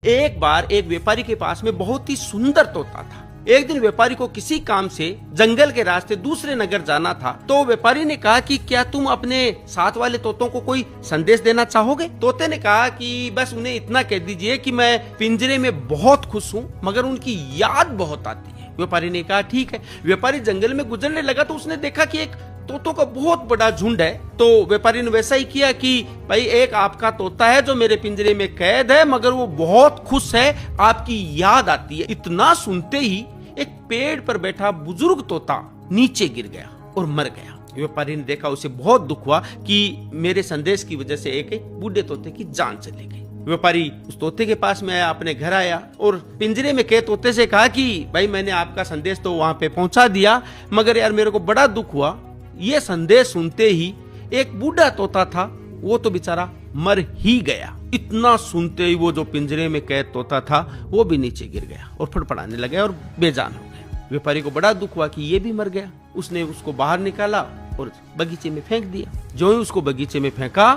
एक बार एक व्यापारी के पास में बहुत ही सुंदर तोता था। एक दिन व्यापारी को किसी काम से जंगल के रास्ते दूसरे नगर जाना था, तो व्यापारी ने कहा कि क्या तुम अपने साथ वाले तोतों को कोई संदेश देना चाहोगे? तोते ने कहा कि बस उन्हें इतना कह दीजिए कि मैं पिंजरे में बहुत खुश हूँ, मगर उनकी याद बहुत आती है। व्यापारी ने कहा ठीक है। व्यापारी जंगल में गुजरने लगा तो उसने देखा कि एक तोतों का बहुत बड़ा झुंड है। तो व्यापारी ने वैसा ही किया कि भाई एक आपका तोता है जो मेरे पिंजरे में कैद है, मगर वो बहुत खुश है, आपकी याद आती है। इतना सुनते ही एक पेड़ पर बैठा बुजुर्ग तोता नीचे गिर गया और मर गया। व्यापारी ने देखा, उसे बहुत दुख हुआ कि मेरे संदेश की वजह से एक बूढ़े तोते की जान चली गई। व्यापारी उस तोते के पास में आया, अपने घर आया और पिंजरे में कैद तोते से कहा कि भाई मैंने आपका संदेश तो वहां पे पहुंचा दिया, मगर यार मेरे को बड़ा दुख हुआ। ये संदेश सुनते ही एक बूढ़ा तोता था, वो तो बेचारा मर ही गया। इतना सुनते ही वो जो पिंजरे में कैद तोता था वो भी नीचे गिर गया और फड़फड़ाने लगा और बेजान हो गया। व्यापारी को बड़ा दुख हुआ कि ये भी मर गया। उसने उसको बाहर निकाला और बगीचे में फेंक दिया। जो ही उसको बगीचे में फेंका,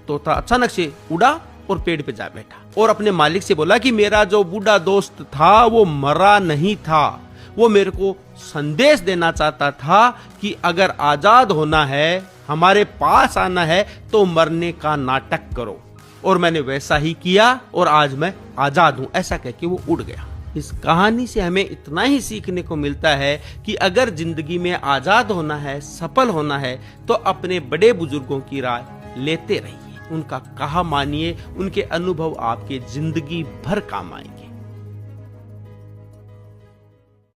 तोता अचानक से उड़ा और पेड़ पे जा बैठा और अपने मालिक से बोला कि मेरा जो बूढ़ा दोस्त था वो मरा नहीं था, वो मेरे को संदेश देना चाहता था कि अगर आजाद होना है, हमारे पास आना है, तो मरने का नाटक करो। और मैंने वैसा ही किया और आज मैं आजाद हूं, ऐसा कह के वो उड़ गया। इस कहानी से हमें इतना ही सीखने को मिलता है कि अगर जिंदगी में आजाद होना है, सफल होना है, तो अपने बड़े बुजुर्गों की राय लेते रहिए, उनका कहा मानिए, उनके अनुभव आपके जिंदगी भर काम आएंगे।